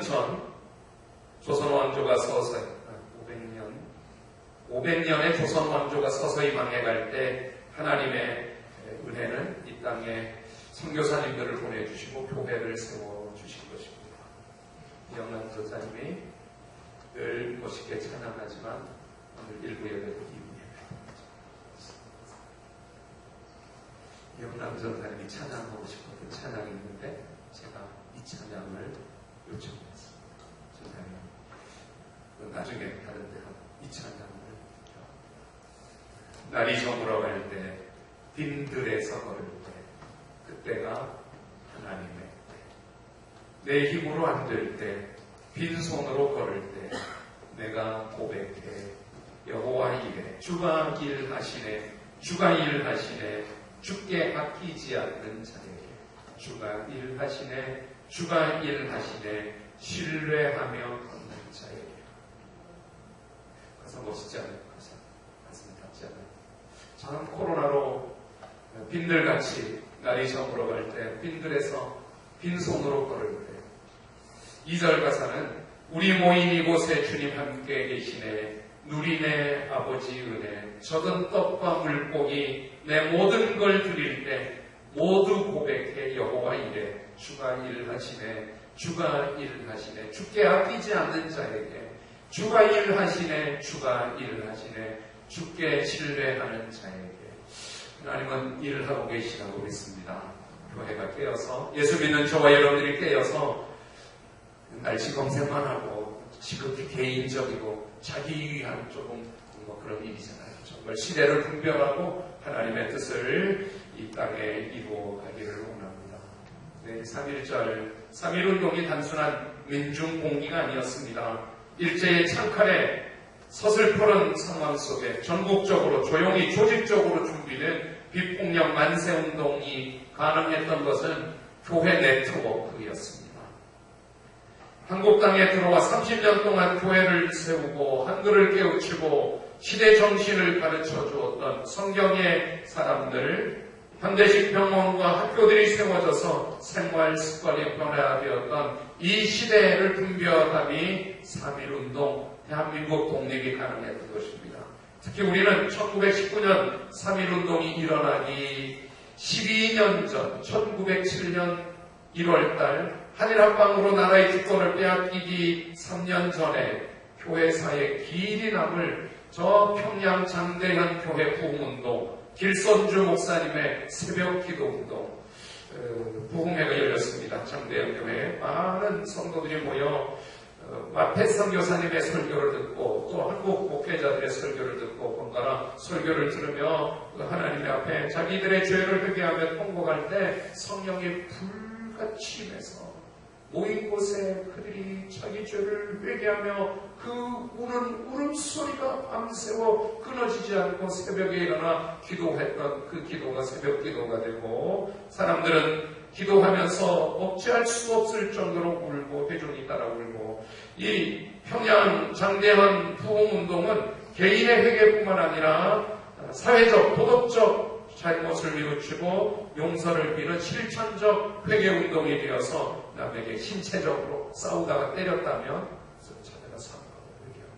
전 조선 왕조가 서서히 500년의 조선 왕조가 서서히 망해갈 때 하나님의 은혜는 이 땅에 선교사님들을 보내주시고 교회를 세워주신 것입니다. 영남 전사님이 늘 멋있게 찬양하지만 오늘 일부 예배도 이후에 영남 전사님이 찬양하고 싶었던 찬양이 있는데 제가 이 찬양을 요청했습니다. 나중에 다른 데 이 찬양을 날이 저물어갈 때 빈들에서 걸을 때 그때가 하나님의 때 내 힘으로 안 될 때 빈손으로 걸을 때 내가 고백해 여호와 이래 주가 일하시네 주가 일하시네 주께 아끼지 않는 자에게 주가 일하시네 주가 일하시네 신뢰하며 걷는 자에게 가사 멋있지 않아요? 가슴이 닿지 않아요? 참 코로나로 빈들같이 날이 저물어갈 때 빈들에서 빈손으로 걸을 때 2절 가사는 우리 모인 이곳에 주님 함께 계시네 누리네 아버지 은혜 젖은 떡과 물고기 내 모든 걸 드릴 때 모두 고백해 여호와 이래 주가 일하시네 주가 일하시네 주께 아끼지 않는 자에게 주가 일하시네 주가 일하시네 주께 신뢰하는 자에게 하나님은 일을 하고 계시다고 믿습니다. 교회가 깨어서 예수 믿는 저와 여러분들이 깨어서 날씨 검색만 하고 지극히 개인적이고 자기 위한 조금 그런 일이잖아요. 정말 시대를 분별하고 하나님의 뜻을 이 땅에 이루어가기를 원합니다. 네, 3.1절 3.1운동이 단순한 민중공기가 아니었습니다. 일제의 창칼에 서슬퍼런 상황 속에 전국적으로 조용히 조직적으로 준비된 비폭력 만세운동이 가능했던 것은 교회 네트워크였습니다. 한국 땅에 들어와 30년 동안 교회를 세우고 한글을 깨우치고 시대 정신을 가르쳐 주었던 성경의 사람들, 현대식 병원과 학교들이 세워져서 생활 습관이 변화되었던 이 시대를 분별함이 3.1운동, 대한민국 독립이 가능했던 것입니다. 특히 우리는 1919년 3.1운동이 일어나기 12년 전 1907년 1월달 한일합방으로 나라의 주권을 빼앗기기 3년 전에 교회사에 길이 남을 저 평양 장대현 교회 부흥운동, 길선주 목사님의 새벽 기도운동, 부흥회가 열렸습니다. 장대현 교회에 많은 성도들이 모여 마태성 교사님의 설교를 듣고 또 한국 목회자들의 설교를 듣고 번갈아 설교를 들으며 하나님 앞에 자기들의 죄를 회개하며 통곡할 때 성령이 불같이 임해서 모인 곳에 그들이 자기 죄를 회개하며 그 우는 울음소리가 밤새워 끊어지지 않고 새벽에 일어나 기도했던 그 기도가 새벽 기도가 되고 사람들은 기도하면서 억제할 수 없을 정도로 울고 회중이 따라 울고 이 평양 장대현 부흥운동은 개인의 회개뿐만 아니라 사회적 도덕적 잘못을 뉘우치고 용서를 비는 실천적 회개운동이 되어서 남에게 신체적으로 싸우다가 때렸다면 찾아가서 회개하고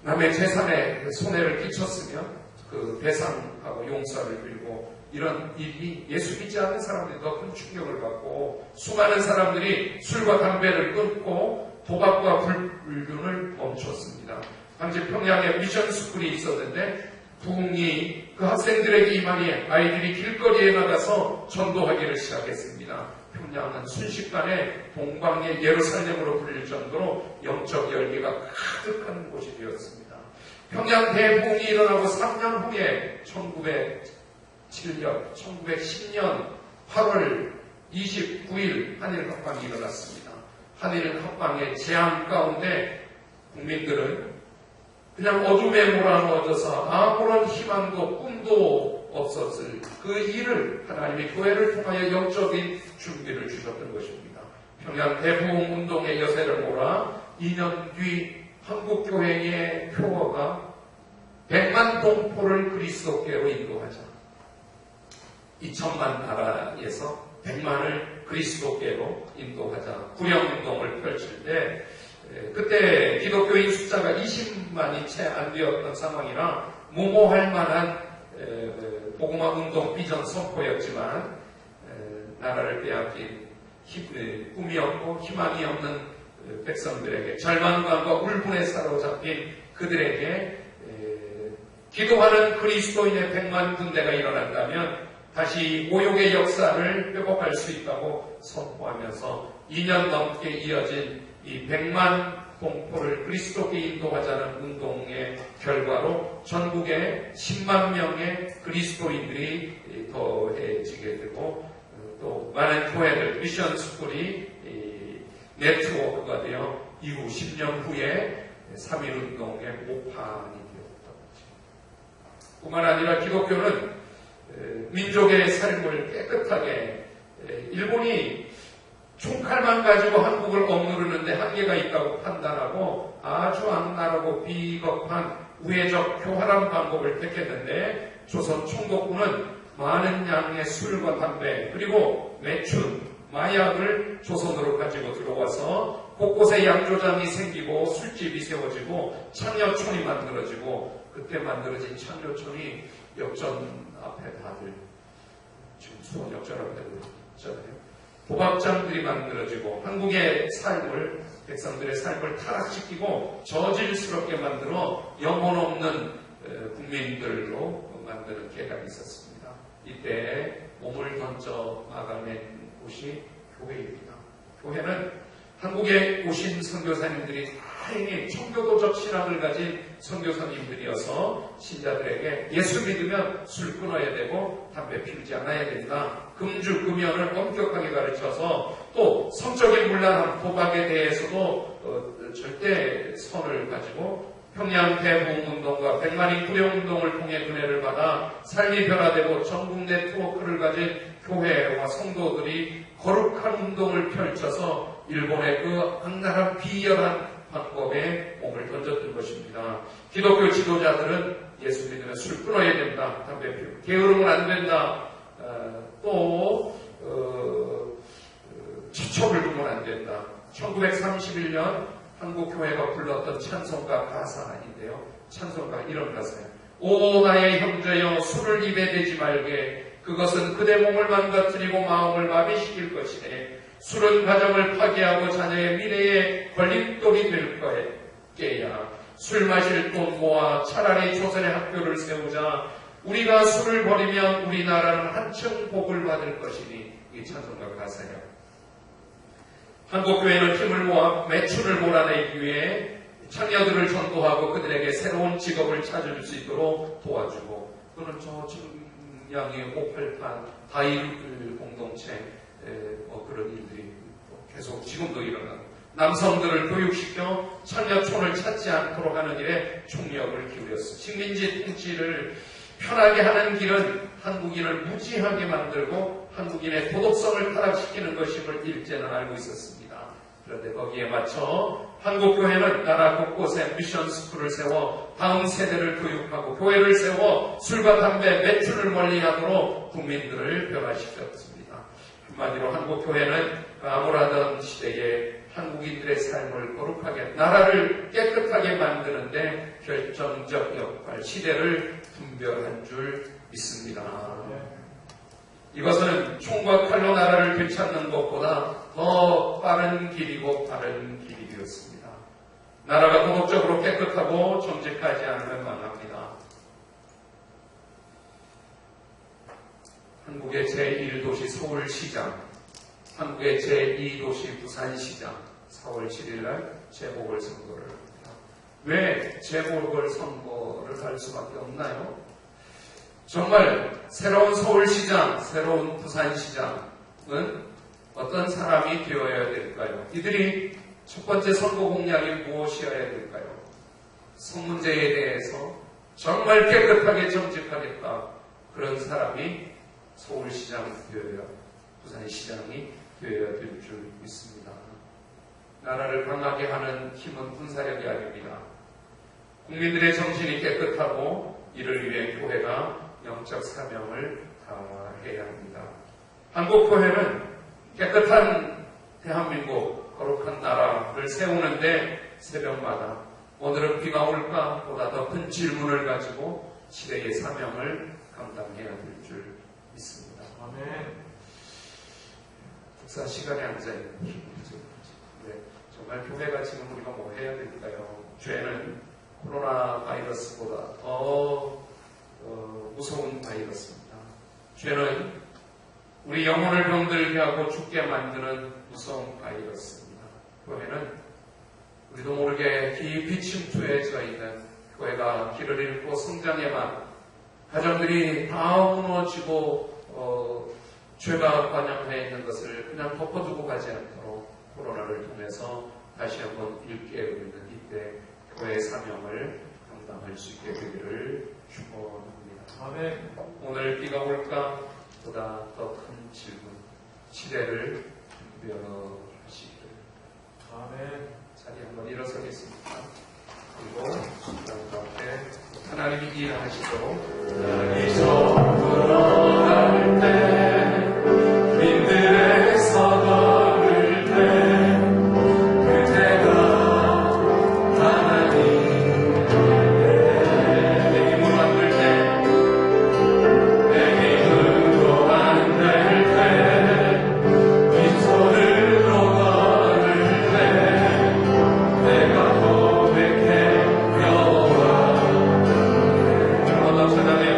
남의 재산에 손해를 끼쳤으면 그 배상하고 용서를 빌고 이런 일이 예수 믿지 않는 사람들이 더 큰 충격을 받고 수많은 사람들이 술과 담배를 끊고 도박과 불륜을 멈췄습니다. 당시 평양에 미션 스쿨이 있었는데 부흥이 그 학생들에게 임하니 아이들이 길거리에 나가서 전도하기를 시작했습니다. 평양은 순식간에 동방의 예루살렘으로 불릴 정도로 영적 열기가 가득한 곳이 되었습니다. 평양 대부흥이 일어나고 3년 후에 1910년 8월 29일 한일합방이 일어났습니다. 한일합방의 재앙 가운데 국민들은 그냥 어둠에 몰아넣어져서 아무런 희망도 꿈도 없었을 그 일을 하나님이 교회를 통하여 영적인 준비를 주셨던 것입니다. 평양 대부흥 운동의 여세를 몰아 2년 뒤 한국교회의 표어가 100만 동포를 그리스도께로 인도하자. 2000만 나라에서 100만을 그리스도께로 인도하자. 구령운동을 펼칠 때 그때 기독교인 숫자가 20만이 채 안 되었던 상황이라 모모할 만한 복음화 운동 비전 선포였지만 나라를 빼앗긴 꿈이 없고 희망이 없는 백성들에게 절망감과 울분에 사로잡힌 그들에게 기도하는 그리스도인의 100만 군대가 일어난다면 다시 모욕의 역사를 회복할 수 있다고 선포하면서 2년 넘게 이어진 이 100만 공포를 그리스도께 인도하자는 운동의 결과로 전국에 10만 명의 그리스도인들이 더해지게 되고 또 많은 교회들, 미션 스쿨이 네트워크가 되어 이후 10년 후에 3.1운동의 모판이 되었던 거죠. 뿐만 아니라 기독교는 민족의 삶을 깨끗하게 일본이 총칼만 가지고 한국을 억누르는데 한계가 있다고 판단하고 아주 악랄하고 비겁한 우회적 교활한 방법을 택했는데 조선 총독부는 많은 양의 술과 담배 그리고 매춘, 마약을 조선으로 가지고 들어와서 곳곳에 양조장이 생기고 술집이 세워지고 창녀촌이 만들어지고 그때 만들어진 창녀촌이 역전 앞에 다들 지금 수원 역전하고 되고 있잖아요. 도박장들이 만들어지고 한국의 삶을 백성들의 삶을 타락시키고 저질스럽게 만들어 영혼 없는 국민들로 만드는 계략이 있었습니다. 이때 몸을 던져 막아낸 곳이 교회입니다. 교회는 한국에 오신 선교사님들이 다행히 청교도적 신앙을 가진 선교사님들이어서 신자들에게 예수 믿으면 술 끊어야 되고 담배 피우지 않아야 된다. 금주 금연을 엄격하게 가르쳐서 또 성적인 문란함, 도박에 대해서도 절대 선을 가지고 평양 대부흥운동과 백만인 구령운동을 통해 은혜를 받아 삶이 변화되고 전국 네트워크를 가진 교회와 성도들이 거룩한 운동을 펼쳐서 일본의 그 악랄한 비열한 방법에 몸을 던졌던 것입니다. 기독교 지도자들은 예수 믿으면 술 끊어야 된다. 담배 피우고 게으르면 안 된다. 또 처첩을 두면 안 된다. 1931년 한국교회가 불렀던 찬송가 가사인데요. 찬송가 이런 가사예요. 오 나의 형제여 술을 입에 대지 말게 그것은 그대 몸을 망가뜨리고 마음을 마비시킬 것이네. 술은 가정을 파괴하고 자녀의 미래에 걸림돌이 될 거야. 술 마실 돈 모아 차라리 조선의 학교를 세우자. 우리가 술을 버리면 우리나라는 한층 복을 받을 것이니. 이 찬송가 가사예요. 한국교회는 힘을 모아 매춘을 몰아내기 위해 창녀들을 전도하고 그들에게 새로운 직업을 찾을 수 있도록 도와주고 또는 저 양의 588 다일 공동체 그런 일들이 계속 지금도 일어나고 남성들을 교육시켜 창녀촌을 찾지 않도록 하는 일에 총력을 기울였어. 식민지 통치를 편하게 하는 길은 한국인을 무지하게 만들고 한국인의 도덕성을 타락시키는 것임을 일제는 알고 있었습니다. 그런데 거기에 맞춰 한국교회는 나라 곳곳에 미션 스쿨을 세워 다음 세대를 교육하고 교회를 세워 술과 담배, 매춘을 멀리하도록 국민들을 변화시켰습니다. 한마디로 한국교회는 암울하던 시대에 한국인들의 삶을 거룩하게 나라를 깨끗하게 만드는데 결정적 역할, 시대를 분별한 줄 믿습니다. 이것은 총과 칼로 나라를 되찾는 것보다 더 빠른 길이고 바른 길이 되었습니다. 나라가 도덕적으로 깨끗하고 정직하지 않으면 망합니다. 한국의 제1도시 서울시장, 한국의 제2도시 부산시장 4월 7일날 재보궐선거를 합니다. 왜 재보궐선거를 할 수밖에 없나요? 정말 새로운 서울시장, 새로운 부산시장은 어떤 사람이 되어야 될까요? 이들이 첫 번째 선거 공약이 무엇이어야 될까요? 성문제에 대해서 정말 깨끗하게 정직하겠다. 그런 사람이 서울시장이 되어야, 부산시장이 되어야 될 줄 믿습니다. 나라를 강하게 하는 힘은 군사력이 아닙니다. 국민들의 정신이 깨끗하고 이를 위해 교회가 영적 사명을 다해야 합니다. 한국교회는 깨끗한 대한민국, 거룩한 나라를 세우는데 새벽마다 오늘은 비가 올까 보다 더 큰 질문을 가지고 시대의 사명을 감당해야 될 줄 믿습니다. 아멘. 국사 시간에 앉아있는 힘이죠. 네, 정말 교회가 지금 우리가 뭐 해야 될까요? 죄는 코로나 바이러스보다 더 무서운 바이러스입니다. 죄는 우리 영혼을 병들게 하고 죽게 만드는 무서운 바이러스입니다. 교회는 우리도 모르게 깊이 침투해져 있는 교회가 길을 잃고 성장에만 가정들이 다 무너지고 죄가 관영해 있는 것을 그냥 덮어두고 가지 않도록 코로나를 통해서 다시 한번 일깨우는 이때 교회의 사명을 감당할 수 있게 되기를 축원합니다. 아멘. 오늘 비가 올까? 보다 더 큰 질문, 시대를 준비하시기를. 아멘. 자리 한번 일어서겠습니다. 그리고 시간 가운데 하나님이 일하시도록 하나님께서 불어날 때 민들에서 걸을 때 그때가 하나님 내 힘으로 안 될 때 내 힘으로 안 될 때 빈손으로 걸을 때 내가 고백해 여호와 한번 더 찬양해요.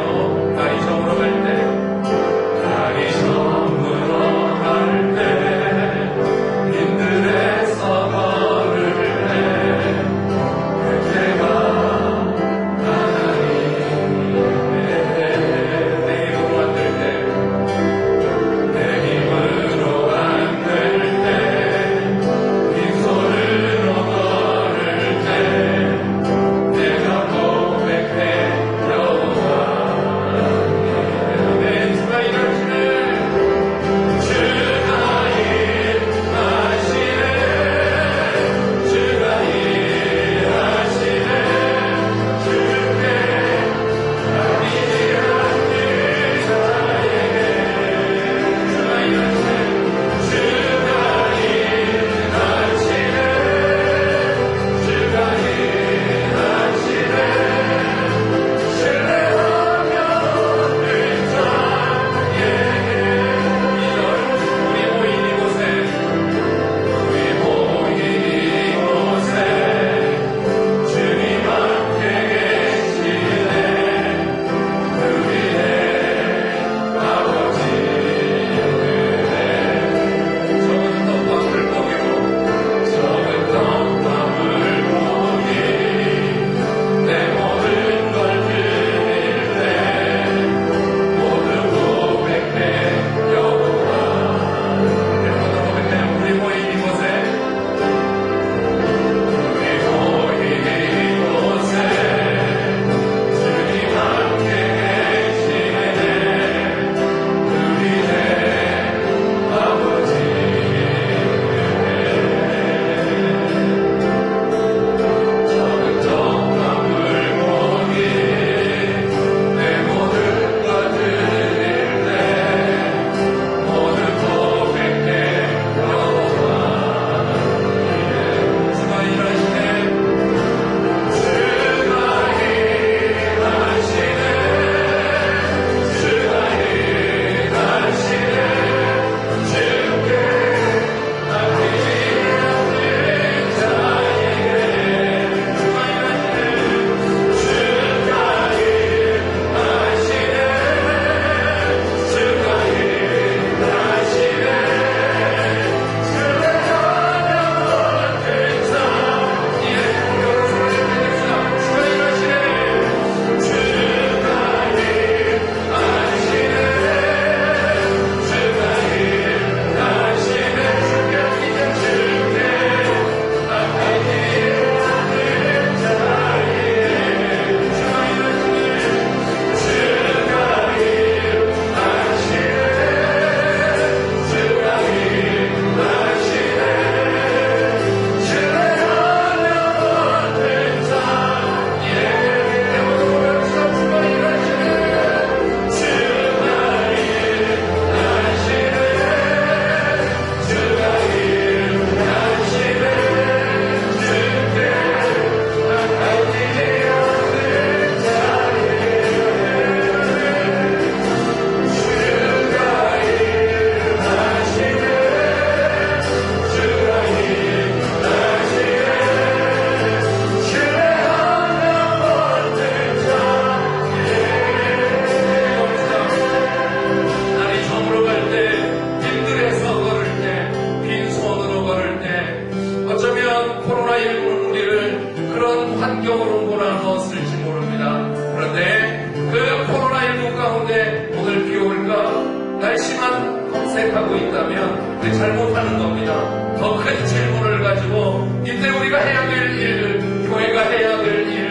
우리 잘못하는 겁니다. 더 큰 질문을 가지고 이때 우리가 해야 될 일, 교회가 해야 될 일,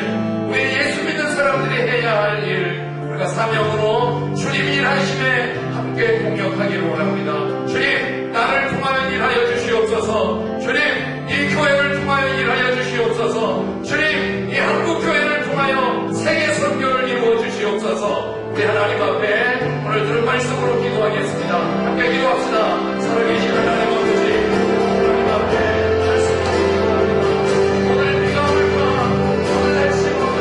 우리 예수 믿는 사람들이 해야 할 일, 우리가 사명으로 주님 일하심에 함께 동역하기를 원합니다. 주님, 나를 통하여 일하여 주시옵소서. 주님, 이 교회를 통하여 일하여 주시옵소서. 주님, 이 한국교회를 통하여 세계 선교를 이루어 주시옵소서. 우리 하나님 앞에 오늘 들은 말씀으로 기도하겠습니다. 함께 기도합시다. 살아계신 하나님 아버지, 하나님 앞에 말씀으로 기도합니다. 오늘 비가 올까, 오늘 날씨 오늘,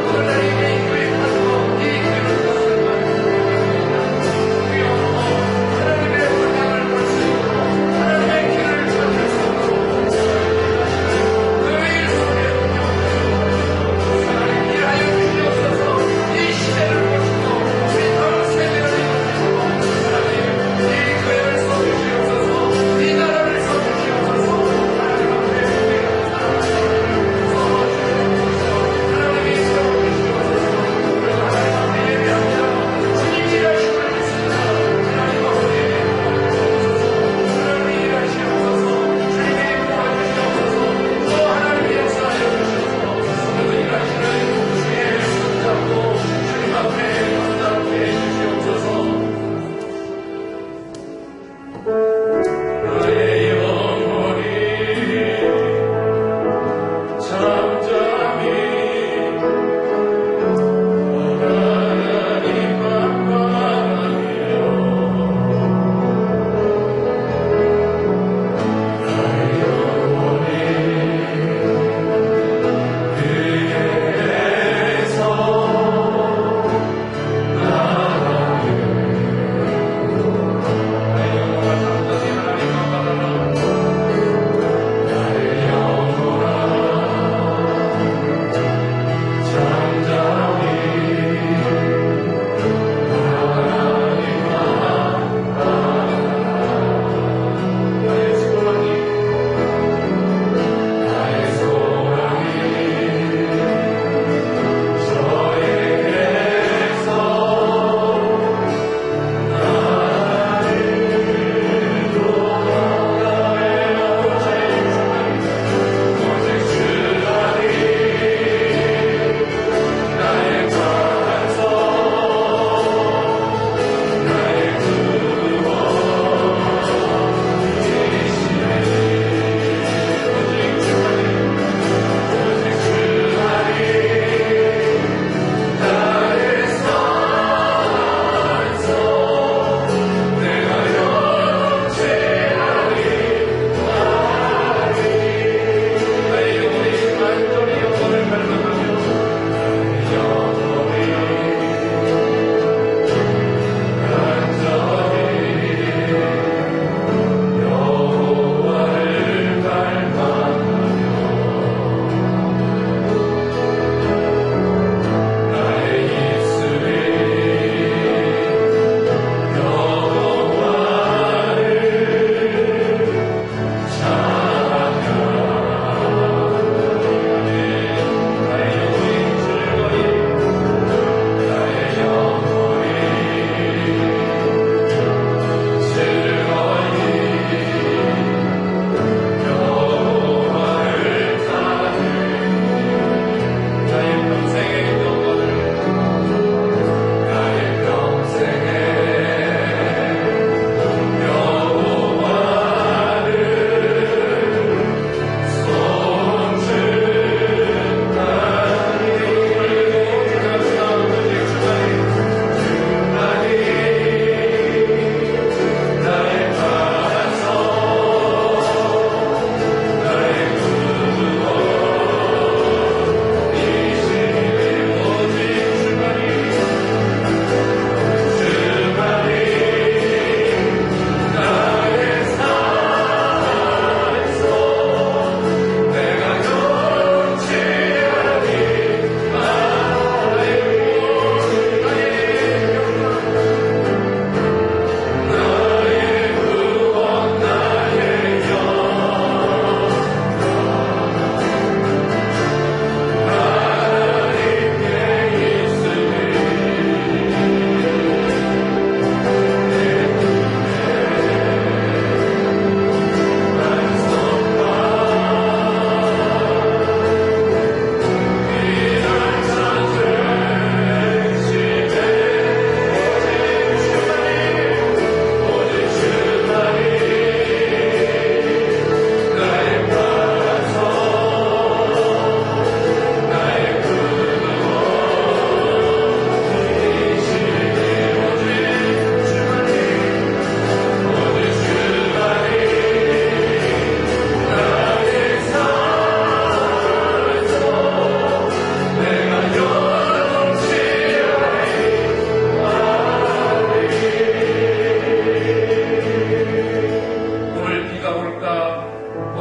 오늘 날 이 교회 하고 이 교회를 통하여 하나님의 영광을 볼 수 있도록 하나님의 길을 찾을 수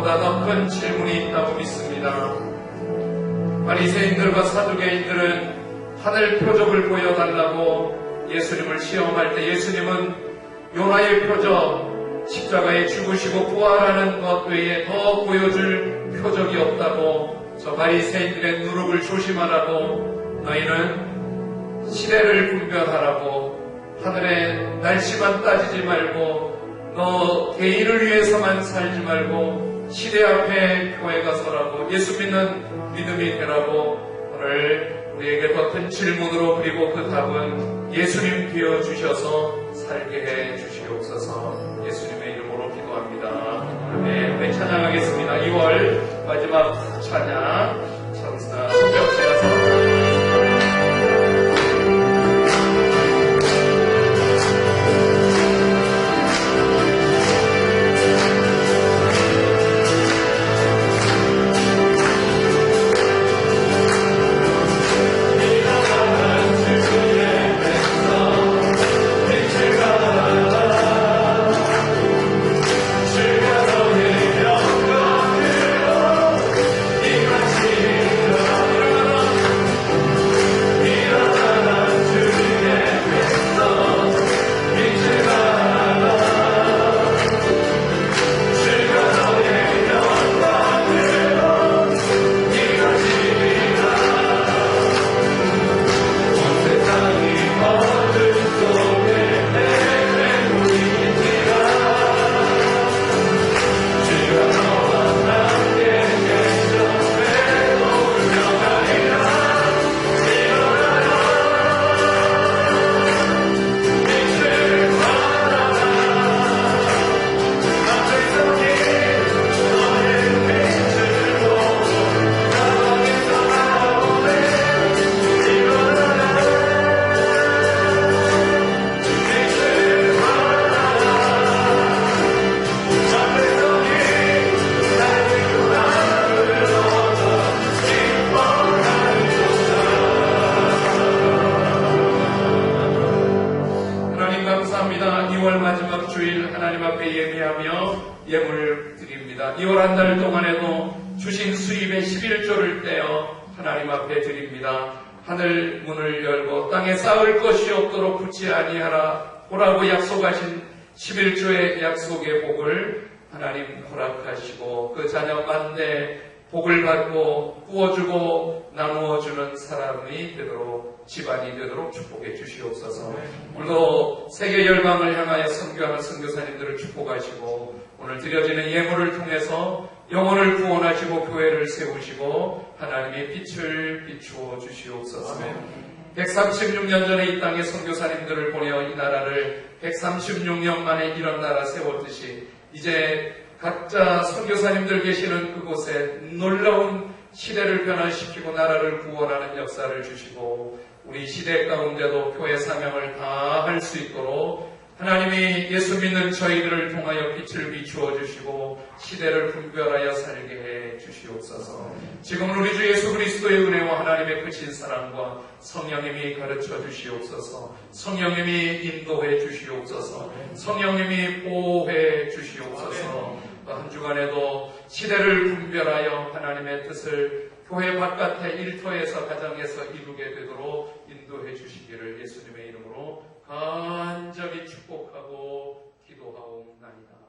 이보다 더 큰 질문이 있다고 믿습니다. 바리새인들과 사두개인들은 하늘 표적을 보여달라고 예수님을 시험할 때 예수님은 요나의 표적, 십자가에 죽으시고 부활하는 것 외에 더 보여줄 표적이 없다고 저 바리새인들의 누룩을 조심하라고, 너희는 시대를 분별하라고, 하늘의 날씨만 따지지 말고 너 개인을 위해서만 살지 말고 시대 앞에 교회가 서라고, 예수 믿는 믿음이 되라고 오늘 우리에게 더 큰 질문으로, 그리고 그 답은 예수님 되어 주셔서 살게 해 주시옵소서. 예수님의 이름으로 기도합니다. 아멘. 우리 찬양하겠습니다. 2월 마지막 찬양, 천사 성벽제가 성사. 감사합니다. 2월 마지막 주일 하나님 앞에 예배하며 예물 드립니다. 2월 한 달 동안에도 주신 수입의 11조를 떼어 하나님 앞에 드립니다. 하늘 문을 열고 땅에 쌓을 것이 없도록 굳지 아니하라 오라고 약속하신 11조의 약속의 복을 하나님 허락하시고 그 자녀 만대 복을 받고 구워주고 나누어주는 사람이 되도록, 집안이 되도록 축복해 주시옵소서. 오늘도 세계 열방을 향하여 선교하는 선교사님들을 축복하시고 오늘 드려지는 예물을 통해서 영혼을 구원하시고 교회를 세우시고 하나님의 빛을 비추어 주시옵소서. 136년 전에 이 땅에 선교사님들을 보내어 이 나라를 136년 만에 이런 나라 세웠듯이 이제 각자 선교사님들 계시는 그곳에 놀라운 시대를 변화시키고 나라를 구원하는 역사를 주시고 우리 시대 가운데도 교회 사명을 다할 수 있도록 하나님이 예수 믿는 저희들을 통하여 빛을 비추어 주시고 시대를 분별하여 살게 해 주시옵소서. 지금 우리 주 예수 그리스도의 은혜와 하나님의 크신 사랑과 성령님이 가르쳐 주시옵소서. 성령님이 인도해 주시옵소서. 성령님이 보호해 주시옵소서. 한 주간에도 시대를 분별하여 하나님의 뜻을 교회 바깥의 일터에서 가정에서 이루게 되도록 인도해 주시기를 예수님의 이름으로 간절히 축복하고 기도하옵나이다.